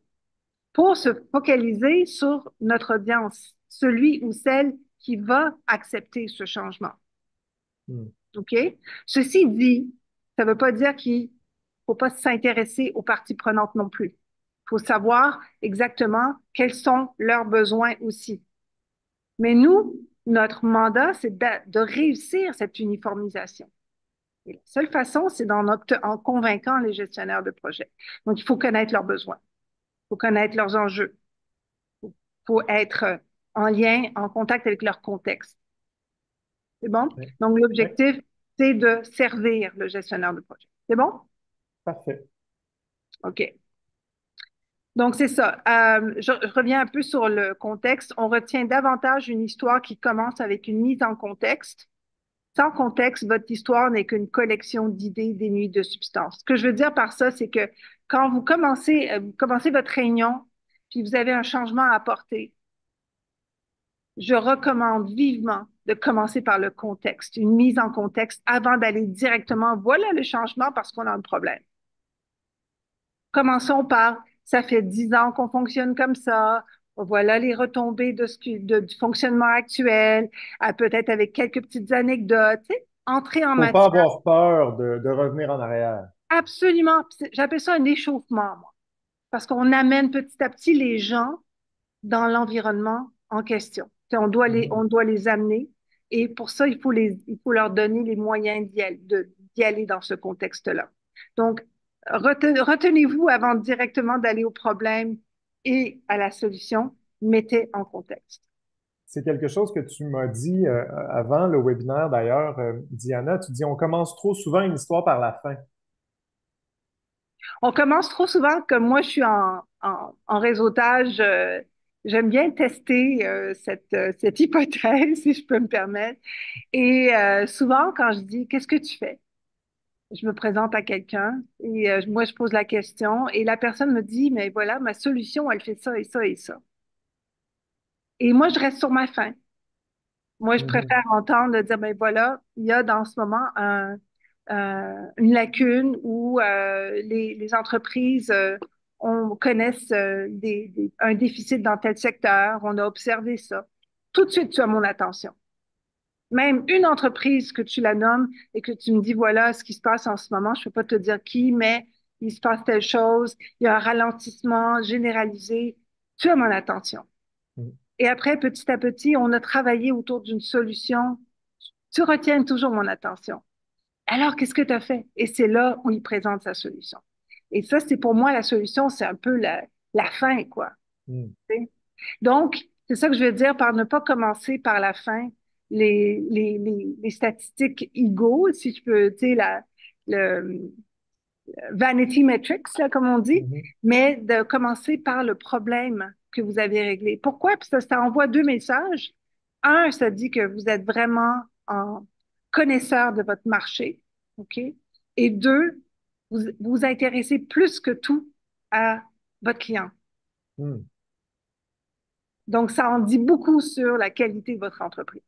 pour se focaliser sur notre audience, celui ou celle qui va accepter ce changement. Hmm. OK? Ceci dit, ça ne veut pas dire qu'il ne faut pas s'intéresser aux parties prenantes non plus. Il faut savoir exactement quels sont leurs besoins aussi. Mais nous, notre mandat, c'est de réussir cette uniformisation. Et la seule façon, c'est en convainquant les gestionnaires de projet. Donc, il faut connaître leurs besoins, il faut connaître leurs enjeux, il faut être en lien, en contact avec leur contexte. C'est bon? Oui, Donc, oui, l'objectif, c'est de servir le gestionnaire de projet. C'est bon? parfait. OK. Donc, c'est ça. Je reviens un peu sur le contexte. On retient davantage une histoire qui commence avec une mise en contexte. Sans contexte, votre histoire n'est qu'une collection d'idées dénuées de substance. Ce que je veux dire par ça, c'est que quand vous commencez votre réunion, puis vous avez un changement à apporter, je recommande vivement de commencer par le contexte, une mise en contexte avant d'aller directement, voilà le changement parce qu'on a un problème. Commençons par, ça fait 10 ans qu'on fonctionne comme ça, voilà les retombées du fonctionnement actuel, peut-être avec quelques petites anecdotes, tu sais, entrer en Faut pas matière. avoir peur de revenir en arrière. Absolument. J'appelle ça un échauffement, moi, parce qu'on amène petit à petit les gens dans l'environnement en question. Tu sais, Mhm. on doit les amener et pour ça, il faut leur donner les moyens d'y aller dans ce contexte-là. Donc, retenez-vous avant directement d'aller au problème et à la solution, mettez en contexte. C'est quelque chose que tu m'as dit avant le webinaire d'ailleurs, Diana. Tu dis on commence trop souvent une histoire par la fin. On commence trop souvent, comme moi, je suis en réseautage, j'aime bien tester cette hypothèse, si je peux me permettre. Et souvent, quand je dis, qu'est-ce que tu fais? Je me présente à quelqu'un et moi, je pose la question et la personne me dit, mais voilà, ma solution, elle fait ça et ça et ça. Et moi, je reste sur ma faim. Moi, je Mhm. préfère entendre dire, ben voilà, il y a dans ce moment une lacune où les entreprises connaissent un déficit dans tel secteur. On a observé ça. Tout de suite, tu as mon attention. Même une entreprise que tu la nommes et que tu me dis, voilà ce qui se passe en ce moment, je ne peux pas te dire qui, mais il se passe telle chose, il y a un ralentissement généralisé, tu as mon attention. Mhm. Et après, petit à petit, on a travaillé autour d'une solution. Tu retiens toujours mon attention. Alors, qu'est-ce que tu as fait? Et c'est là où il présente sa solution. Et ça, c'est pour moi la solution, c'est un peu la fin, quoi. Mhm. Tu sais. Donc, c'est ça que je veux dire par ne pas commencer par la fin, les statistiques ego, si je peux, tu sais, le vanity metrics, là, comme on dit, Mhm. mais de commencer par le problème que vous avez réglé. Pourquoi? Parce que ça envoie deux messages. Un, ça dit que vous êtes vraiment en connaisseur de votre marché, OK? Et deux, vous vous intéressez plus que tout à votre client. Mhm. Donc, ça en dit beaucoup sur la qualité de votre entreprise.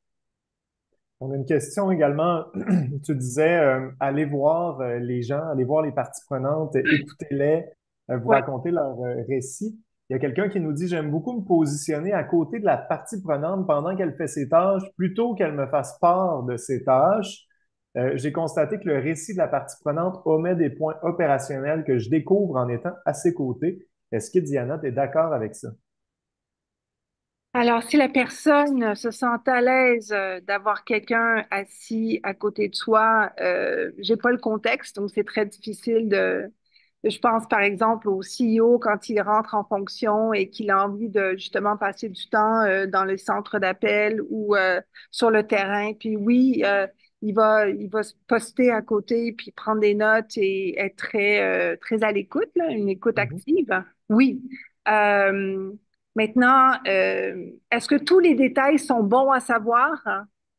On a une question également. Tu disais, allez voir les gens, allez voir les parties prenantes, écoutez-les, vous Ouais. racontez leur récit. Il y a quelqu'un qui nous dit, j'aime beaucoup me positionner à côté de la partie prenante pendant qu'elle fait ses tâches, plutôt qu'elle me fasse part de ses tâches. J'ai constaté que le récit de la partie prenante omet des points opérationnels que je découvre en étant à ses côtés. Est-ce que Diana, tu es d'accord avec ça? Alors, si la personne se sent à l'aise d'avoir quelqu'un assis à côté de soi, j'ai pas le contexte, donc c'est très difficile de. Je pense par exemple au CEO quand il rentre en fonction et qu'il a envie de justement passer du temps dans le centre d'appel ou sur le terrain. Puis oui, il va se poster à côté puis prendre des notes et être très à l'écoute, là, une écoute Mhm. active. Oui. Euh, Maintenant, est-ce que tous les détails sont bons à savoir?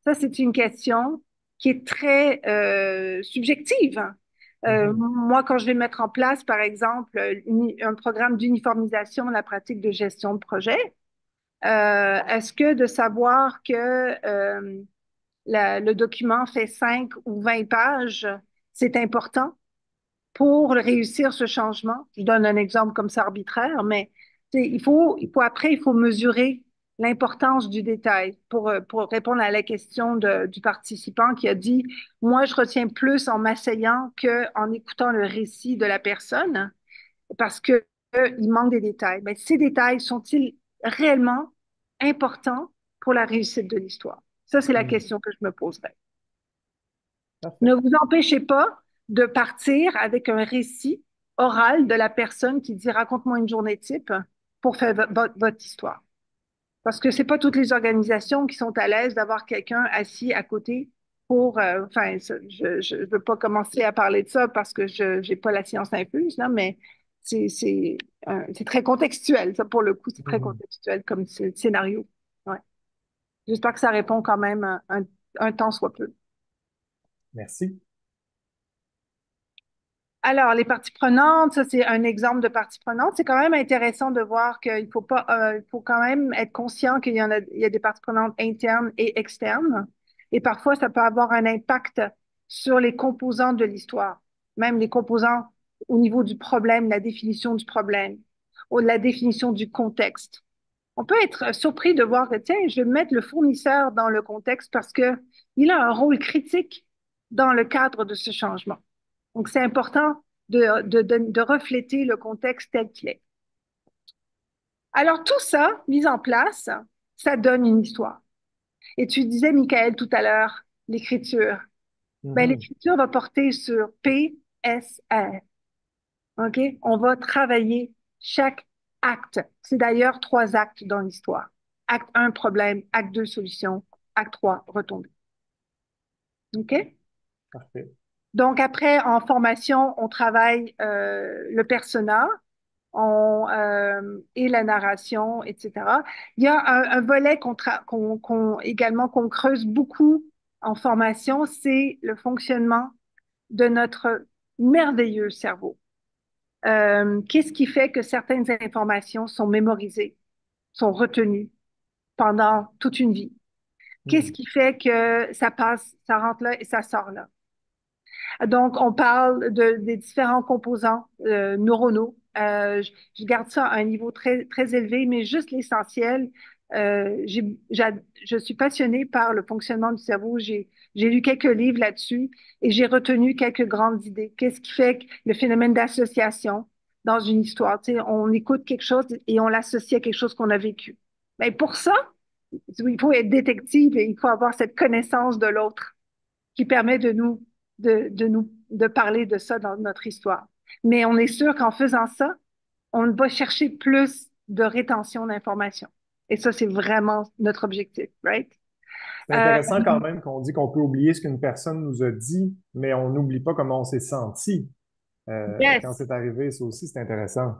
Ça, c'est une question qui est très subjective. Mhm. Moi, quand je vais mettre en place, par exemple, un programme d'uniformisation de la pratique de gestion de projet, est-ce que de savoir que le document fait 5 ou 20 pages, c'est important pour réussir ce changement. Je donne un exemple comme ça arbitraire, mais il faut mesurer l'importance du détail pour répondre à la question du participant qui a dit, moi, je retiens plus en m'asseyant qu'en écoutant le récit de la personne parce que il manque des détails. Mais ces détails sont-ils réellement importants pour la réussite de l'histoire? Ça, c'est la Hmm. question que je me poserais. Ne Parfait. vous empêchez pas de partir avec un récit oral de la personne qui dit raconte-moi une journée type pour faire votre histoire. Parce que c'est pas toutes les organisations qui sont à l'aise d'avoir quelqu'un assis à côté pour, enfin, je veux pas commencer à parler de ça parce que je j'ai pas la science infuse, là, mais c'est très contextuel. Ça, pour le coup, c'est très Mhm. contextuel comme scénario. Ouais. J'espère que ça répond quand même un temps soit peu. Merci. Alors, les parties prenantes, ça c'est un exemple de partie prenante. C'est quand même intéressant de voir qu'il faut pas, il faut quand même être conscient il y a des parties prenantes internes et externes. Et parfois, ça peut avoir un impact sur les composants de l'histoire, même les composants au niveau du problème, la définition du problème ou de la définition du contexte. On peut être surpris de voir que, tiens, je vais mettre le fournisseur dans le contexte parce que il a un rôle critique dans le cadre de ce changement. Donc, c'est important de refléter le contexte tel qu'il est. Alors, tout ça, mis en place, ça donne une histoire. Et tu disais, Michael, tout à l'heure, l'écriture. Ben, Mhm. l'écriture va porter sur PSR. OK? On va travailler chaque acte. C'est d'ailleurs trois actes dans l'histoire. Acte 1, problème. Acte 2, solution. Acte 3, retombée. OK? Parfait. Donc, après, en formation, on travaille le persona, et la narration, etc. Il y a un volet également qu'on creuse beaucoup en formation, c'est le fonctionnement de notre merveilleux cerveau. Qu'est-ce qui fait que certaines informations sont mémorisées, sont retenues pendant toute une vie? Qu'est-ce Hmm. qui fait que ça passe, ça rentre là et ça sort là? Donc, on parle des différents composants neuronaux. Je garde ça à un niveau très, très élevé, mais juste l'essentiel. Je suis passionnée par le fonctionnement du cerveau. J'ai lu quelques livres là-dessus et j'ai retenu quelques grandes idées. Qu'est-ce qui fait que le phénomène d'association dans une histoire? Tu sais, on écoute quelque chose et on l'associe à quelque chose qu'on a vécu. Mais pour ça, il faut être détective et il faut avoir cette connaissance de l'autre qui permet de parler de ça dans notre histoire. Mais on est sûr qu'en faisant ça, on va chercher plus de rétention d'informations. Et ça, c'est vraiment notre objectif, right? C'est Euh, intéressant quand même qu'on dit qu'on peut oublier ce qu'une personne nous a dit, mais on n'oublie pas comment on s'est senti quand yes, c'est arrivé. Ça aussi, c'est intéressant.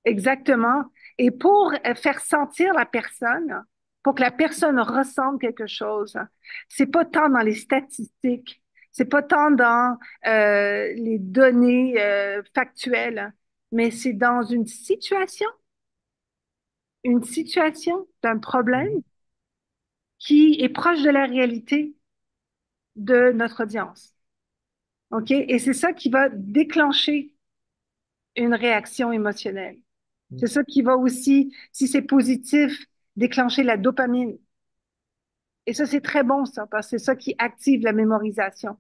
exactement. Et pour faire sentir la personne, pour que la personne ressente quelque chose, c'est pas tant dans les statistiques, c'est pas tant dans les données factuelles, mais c'est dans une situation d'un problème Mhm. qui est proche de la réalité de notre audience. OK? Et c'est ça qui va déclencher une réaction émotionnelle. C'est ça qui va aussi, si c'est positif, déclencher la dopamine. Et ça, c'est très bon, ça, parce que c'est ça qui active la mémorisation.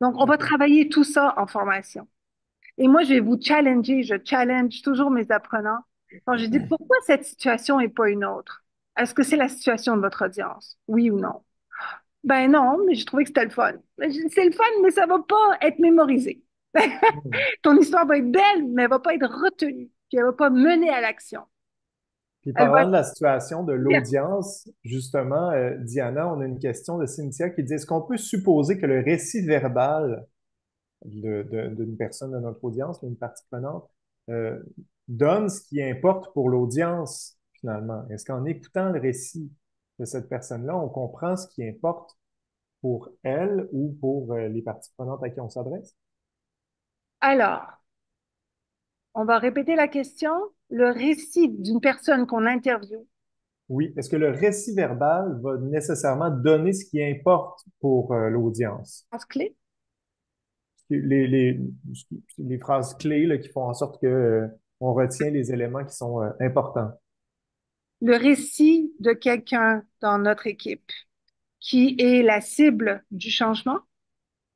Donc, on va OK. travailler tout ça en formation. Et moi, je vais vous challenger, je challenge toujours mes apprenants. Quand je dis pourquoi cette situation et pas une autre? Est-ce que c'est la situation de votre audience? Oui ou non? Ben non, mais j'ai trouvé que c'était le fun. C'est le fun, mais ça va pas être mémorisé. Hmm. Ton histoire va être belle, mais elle va pas être retenue, puis elle va pas mener à l'action. Puis Elle va parlant de la situation de être... l'audience, justement, Diana, on a une question de Cynthia qui dit, est-ce qu'on peut supposer que le récit verbal d'une personne de notre audience, d'une partie prenante, euh, donne ce qui importe pour l'audience, finalement? Est-ce qu'en écoutant le récit de cette personne-là, on comprend ce qui importe pour elle ou pour les parties prenantes à qui on s'adresse? Alors, on va répéter la question. Le récit d'une personne qu'on interviewe, Oui. Est-ce que le récit verbal va nécessairement donner ce qui importe pour l'audience? pense clé. les phrases clés là, qui font en sorte que, on retient les éléments qui sont importants. Le récit de quelqu'un dans notre équipe qui est la cible du changement,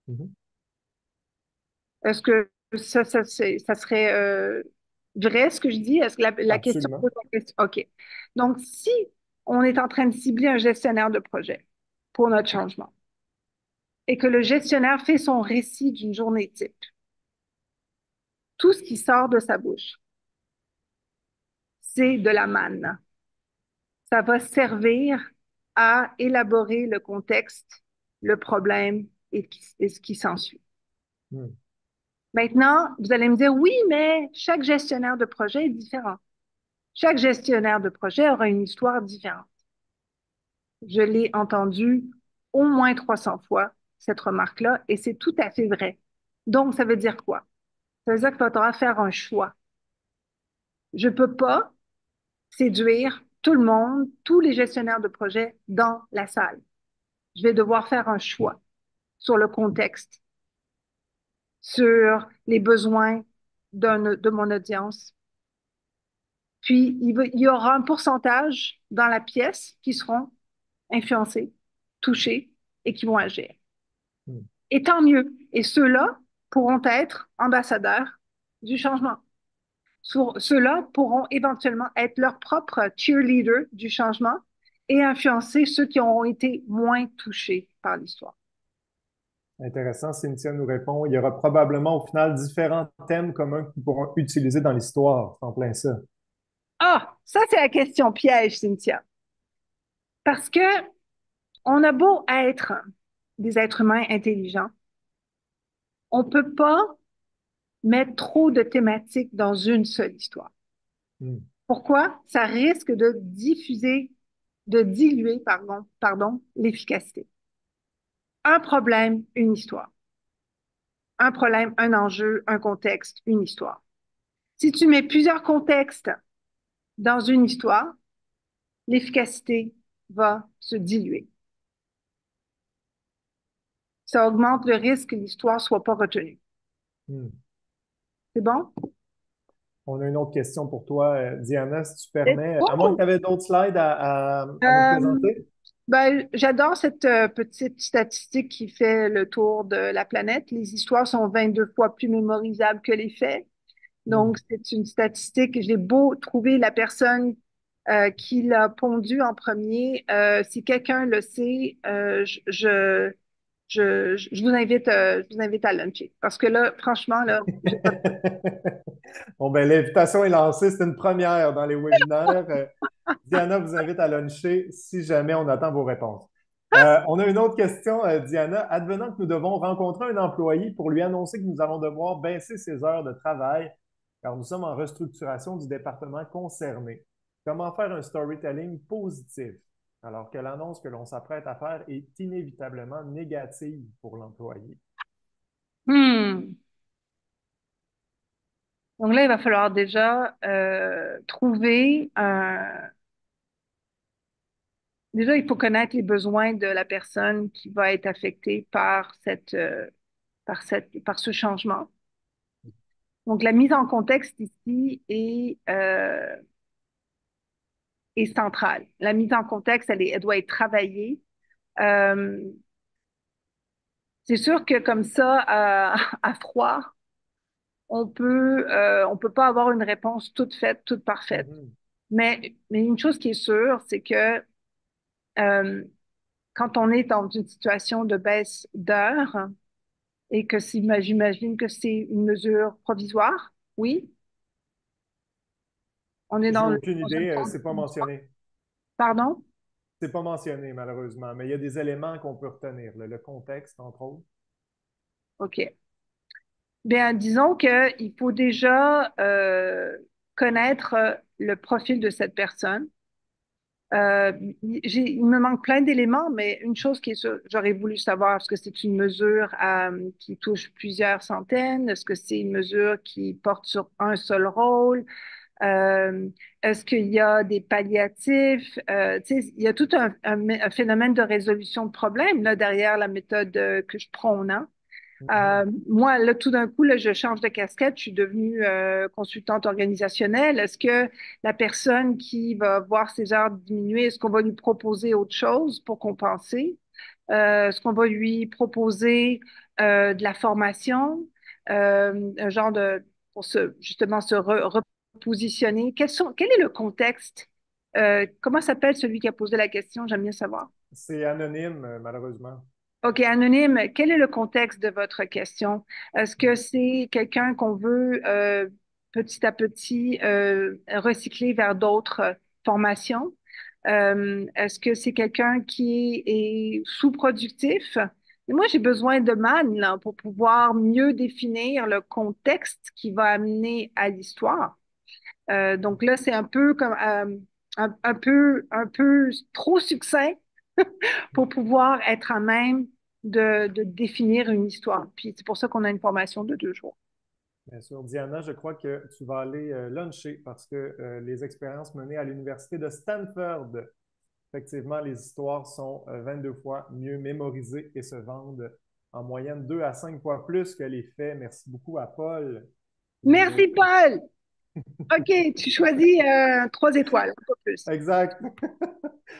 Mhm. est-ce que ça serait vrai ce que je dis? Est-ce que la question Absolument. pose la question? OK. Donc, si on est en train de cibler un gestionnaire de projet pour notre changement et que le gestionnaire fait son récit d'une journée type, tout ce qui sort de sa bouche, c'est de la manne. Ça va servir à élaborer le contexte, le problème et ce qui s'ensuit. Hmm. Maintenant, vous allez me dire, oui, mais chaque gestionnaire de projet est différent. Chaque gestionnaire de projet aura une histoire différente. Je l'ai entendu au moins 300 fois, cette remarque-là, et c'est tout à fait vrai. Donc, ça veut dire quoi? Ça veut dire qu'il faudra faire un choix. Je ne peux pas séduire tout le monde, tous les gestionnaires de projet dans la salle. Je vais devoir faire un choix sur le contexte, sur les besoins de mon audience. Puis, il y aura un pourcentage dans la pièce qui seront influencés, touchés et qui vont agir. Hmm. Et tant mieux. Et ceux-là pourront être ambassadeurs du changement. Ceux-là pourront éventuellement être leur propre cheerleader du changement et influencer ceux qui ont été moins touchés par l'histoire. Intéressant, Cynthia nous répond. Il y aura probablement au final différents thèmes communs qu'ils pourront utiliser dans l'histoire. C'est en plein ça. Ah, ça c'est la question piège, Cynthia. Parce que on a beau être des êtres humains intelligents, on ne peut pas mettre trop de thématiques dans une seule histoire. Hmm. Pourquoi? Ça risque de diffuser, de diluer, pardon, l'efficacité. Un problème, une histoire. Un problème, un enjeu, un contexte, une histoire. Si tu mets plusieurs contextes dans une histoire, l'efficacité va se diluer. Ça augmente le risque que l'histoire soit pas retenue. Hmm. C'est bon? On a une autre question pour toi, Diana, si tu Let's permets. À moins que go! tu avais d'autres slides à nous Euh, présenter. Ben, j'adore cette petite statistique qui fait le tour de la planète. Les histoires sont 22 fois plus mémorisables que les faits. Donc, Hmm. c'est une statistique. J'ai beau trouver la personne qui l'a pondu en premier. Si quelqu'un le sait, je vous invite à luncher. Parce que là, franchement, là, j'ai pas... Bon, ben, l'invitation est lancée. C'est une première dans les webinaires. Diana vous invite à luncher si jamais on attend vos réponses. On a une autre question, Diana. Advenant que nous devons rencontrer un employé pour lui annoncer que nous allons devoir baisser ses heures de travail, car nous sommes en restructuration du département concerné. Comment faire un storytelling positif alors que l'annonce que l'on s'apprête à faire est inévitablement négative pour l'employé? Hmm. Donc là, il va falloir déjà trouver un... Déjà, il faut connaître les besoins de la personne qui va être affectée par par ce changement. Donc, la mise en contexte ici est centrale. La mise en contexte, elle doit être travaillée. Euh, c'est sûr que comme ça, à froid, on peut pas avoir une réponse toute faite, toute parfaite. Mhm. Mais une chose qui est sûre, c'est que euh, quand on est dans une situation de baisse d'heures et que si, j'imagine que c'est une mesure provisoire, oui, on est J'ai dans, aucune dans une idée, phase c'est pas provisoire. mentionné. Pardon? C'est pas mentionné, malheureusement, mais il y a des éléments qu'on peut retenir, là, le contexte, entre autres. OK. Bien, disons qu'il faut déjà connaître le profil de cette personne. Euh, il me manque plein d'éléments, mais une chose qui est sûre, j'aurais voulu savoir, est-ce que c'est une mesure qui touche plusieurs centaines? Est-ce que c'est une mesure qui porte sur un seul rôle? Euh, est-ce qu'il y a des palliatifs? Tu sais, il y a tout un phénomène de résolution de problèmes là, derrière la méthode que je prône, hein. Mhm. Moi, là, tout d'un coup, là, je change de casquette, je suis devenue consultante organisationnelle. Est-ce que la personne qui va voir ses heures diminuer, est-ce qu'on va lui proposer autre chose pour compenser? Est-ce qu'on va lui proposer de la formation, un genre de, pour justement se repositionner? Quel est le contexte? Comment s'appelle celui qui a posé la question? J'aime bien savoir. C'est anonyme, malheureusement. OK, anonyme, quel est le contexte de votre question? Est-ce que c'est quelqu'un qu'on veut petit à petit recycler vers d'autres formations? Est-ce que c'est quelqu'un qui est sous-productif? Et moi, j'ai besoin de man là, pour pouvoir mieux définir le contexte qui va amener à l'histoire. Donc là, c'est un peu comme un peu trop succinct pour pouvoir être à même de définir une histoire. Puis c'est pour ça qu'on a une formation de 2 jours. Bien sûr. Diana, je crois que tu vas aller luncher parce que les expériences menées à l'Université de Stanford, effectivement, les histoires sont 22 fois mieux mémorisées et se vendent en moyenne 2 à 5 fois plus que les faits. Merci beaucoup à Paul qui nous a... Merci, Paul. OK, tu choisis 3 étoiles, un peu plus. Exact.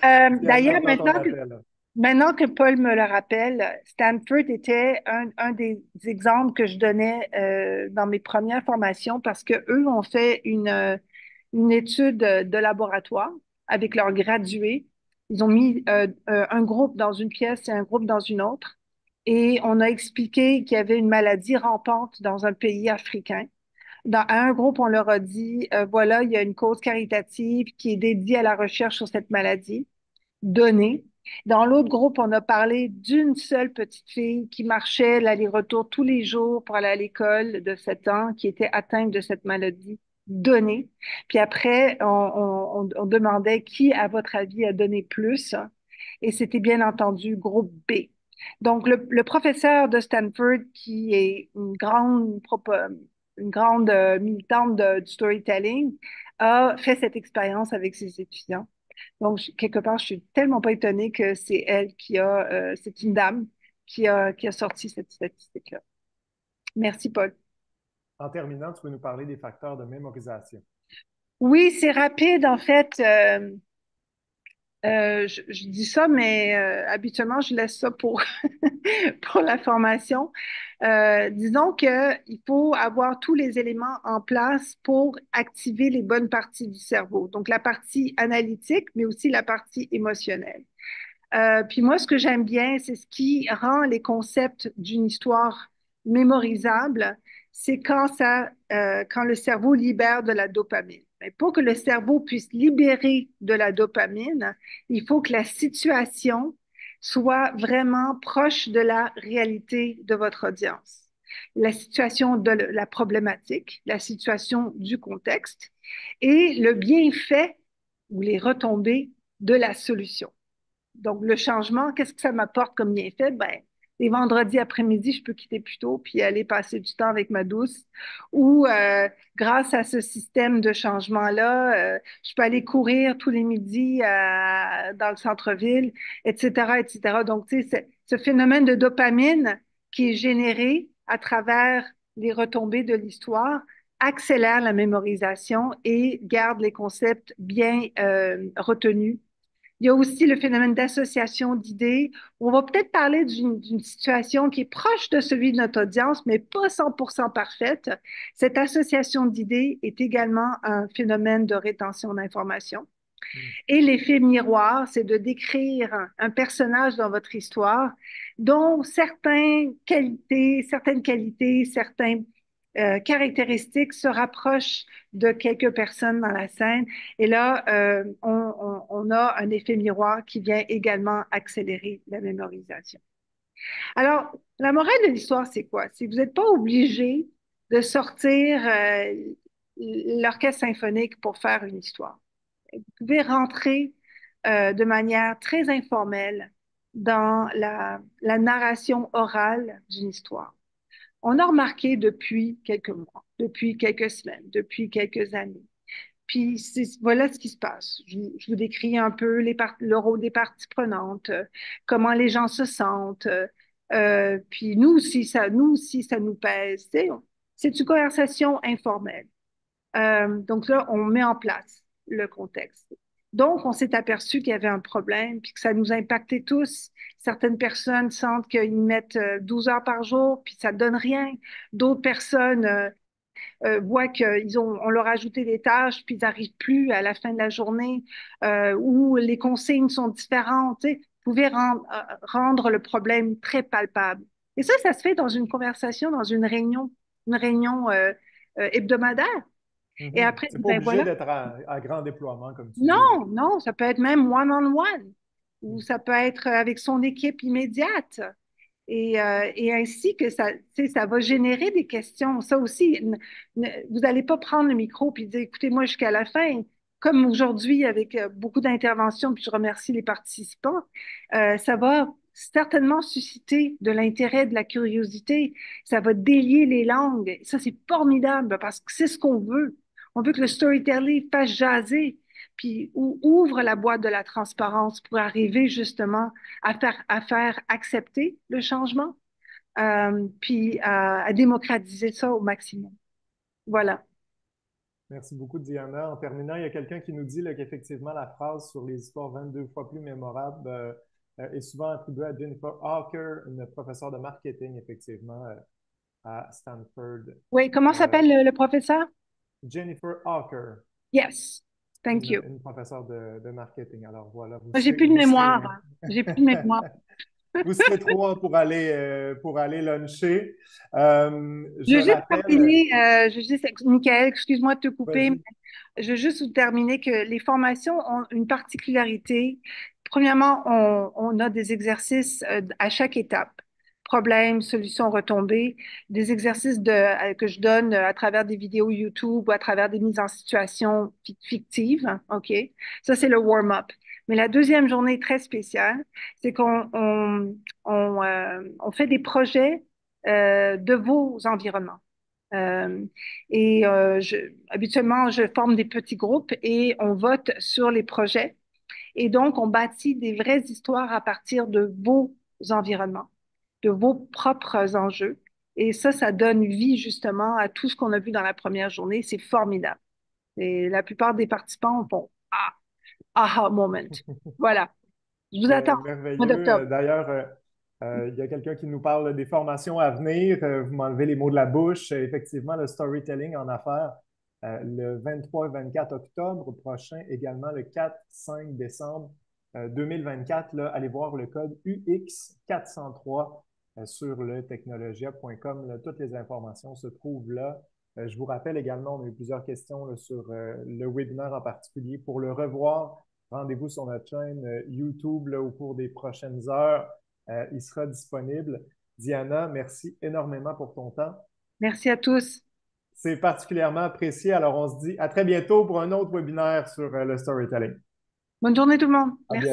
Diana, D'ailleurs, attends ton appel. maintenant que Paul me le rappelle, Stanford était un des exemples que je donnais dans mes premières formations parce que eux ont fait une étude de laboratoire avec leurs gradués. Ils ont mis un groupe dans une pièce et un groupe dans une autre. Et on a expliqué qu'il y avait une maladie rampante dans un pays africain. À un groupe, on leur a dit, voilà, il y a une cause caritative qui est dédiée à la recherche sur cette maladie donnée. Dans l'autre groupe, on a parlé d'une seule petite fille qui marchait l'aller-retour tous les jours pour aller à l'école de 7 ans, qui était atteinte de cette maladie donnée. Puis après, on demandait qui, à votre avis, a donné plus. Et c'était bien entendu groupe B. Donc, le professeur de Stanford, qui est une grande militante du storytelling, a fait cette expérience avec ses étudiants. Donc, quelque part, je suis tellement pas étonnée que c'est elle c'est une dame qui a sorti cette statistique-là. Merci, Paul. En terminant, tu peux nous parler des facteurs de mémorisation. Oui, c'est rapide, en fait. Je dis ça, mais habituellement, je laisse ça pour, pour la formation. Disons qu'il faut avoir tous les éléments en place pour activer les bonnes parties du cerveau. Donc, la partie analytique, mais aussi la partie émotionnelle. Puis moi, ce que j'aime bien, c'est ce qui rend les concepts d'une histoire mémorisable, c'est quand le cerveau libère de la dopamine. Mais pour que le cerveau puisse libérer de la dopamine, il faut que la situation soit vraiment proche de la réalité de votre audience. La situation de la problématique, la situation du contexte et le bienfait ou les retombées de la solution. Donc, le changement, qu'est-ce que ça m'apporte comme bienfait? Ben, les vendredis après-midi, je peux quitter plus tôt puis aller passer du temps avec ma douce. Ou grâce à ce système de changement-là, je peux aller courir tous les midis dans le centre-ville, etc., etc. Donc, tu sais, ce phénomène de dopamine qui est généré à travers les retombées de l'histoire accélère la mémorisation et garde les concepts bien retenus. Il y a aussi le phénomène d'association d'idées. On va peut-être parler d'une situation qui est proche de celui de notre audience, mais pas 100% parfaite. Cette association d'idées est également un phénomène de rétention d'informations. Hmm. Et l'effet miroir, c'est de décrire un personnage dans votre histoire dont certaines qualités, certaines caractéristiques se rapprochent de quelques personnes dans la scène. Et là, on a un effet miroir qui vient également accélérer la mémorisation. Alors, la morale de l'histoire, c'est quoi? C'est que vous n'êtes pas obligé de sortir l'orchestre symphonique pour faire une histoire. Vous pouvez rentrer de manière très informelle dans la narration orale d'une histoire. On a remarqué depuis quelques mois, depuis quelques semaines, depuis quelques années. Puis voilà ce qui se passe. Je vous décris un peu le rôle des parties prenantes, comment les gens se sentent. Puis nous, si ça nous pèse, tu sais, c'est une conversation informelle. Donc là, on met en place le contexte. Donc, on s'est aperçu qu'il y avait un problème, puis que ça nous impactait tous. Certaines personnes sentent qu'ils mettent 12 heures par jour, puis ça donne rien. D'autres personnes voient on leur a ajouté des tâches, puis ils n'arrivent plus à la fin de la journée, où les consignes sont différentes. Tu sais, vous pouvez rendre le problème très palpable. Et ça se fait dans une conversation, dans une réunion hebdomadaire. Et Mhm. après, C'est pas ben obligé voilà. d'être à grand déploiement, comme tu dis, là. Non, non, ça peut être même one-on-one, ou ça peut être avec son équipe immédiate. Et ainsi que ça, tu sais, ça va générer des questions. Ça aussi, vous n'allez pas prendre le micro puis dire, écoutez, moi jusqu'à la fin, comme aujourd'hui avec beaucoup d'interventions, puis je remercie les participants, ça va certainement susciter de l'intérêt, de la curiosité. Ça va délier les langues. Ça, c'est formidable parce que c'est ce qu'on veut. On veut que le storytelling fasse jaser, puis ouvre la boîte de la transparence pour arriver justement à faire accepter le changement, puis à démocratiser ça au maximum. Voilà. Merci beaucoup, Diana. En terminant, il y a quelqu'un qui nous dit là, qu'effectivement, la phrase sur les histoires 22 fois plus mémorables est souvent attribuée à Jennifer Hawker, une professeure de marketing, effectivement, à Stanford. Oui, comment Euh, s'appelle le professeur? Jennifer Hawker, Yes, thank you. une professeure de marketing. Alors voilà, Moi, j'ai plus de vous mémoire, serez, hein. J'ai plus de mémoire. vous serez trois pour aller luncher. Je Je veux juste rappelle, terminer, Michael, excuse-moi de te couper, vas-y. je veux juste vous terminer que les formations ont une particularité. Premièrement, on a des exercices à chaque étape. Problème, solution, retombée. Des exercices que je donne à travers des vidéos YouTube ou à travers des mises en situation fictives. OK? Ça, c'est le warm-up. Mais la deuxième journée est très spéciale. C'est on fait des projets de vos environnements. Euh, Habituellement, je forme des petits groupes et on vote sur les projets. Et donc, on bâtit des vraies histoires à partir de vos environnements, de vos propres enjeux. Et ça donne vie justement à tout ce qu'on a vu dans la première journée. C'est formidable. Et la plupart des participants font Ah, aha moment. Voilà. Je vous attends au mois Merveilleux. d'octobre. D'ailleurs, il y a quelqu'un qui nous parle des formations à venir. Vous m'enlevez les mots de la bouche. Effectivement, le storytelling en affaires, le 23 et 24 octobre prochain, également le 4-5 décembre 2024. Là, allez voir le code UX403 sur le technologia.com. Là, toutes les informations se trouvent là. Je vous rappelle également, on a eu plusieurs questions là, sur le webinaire en particulier. Pour le revoir, rendez-vous sur notre chaîne YouTube là, au cours des prochaines heures. Il sera disponible. Diana, merci énormément pour ton temps. Merci à tous. C'est particulièrement apprécié. Alors, on se dit à très bientôt pour un autre webinaire sur le storytelling. Bonne journée tout le monde. À Merci. bientôt.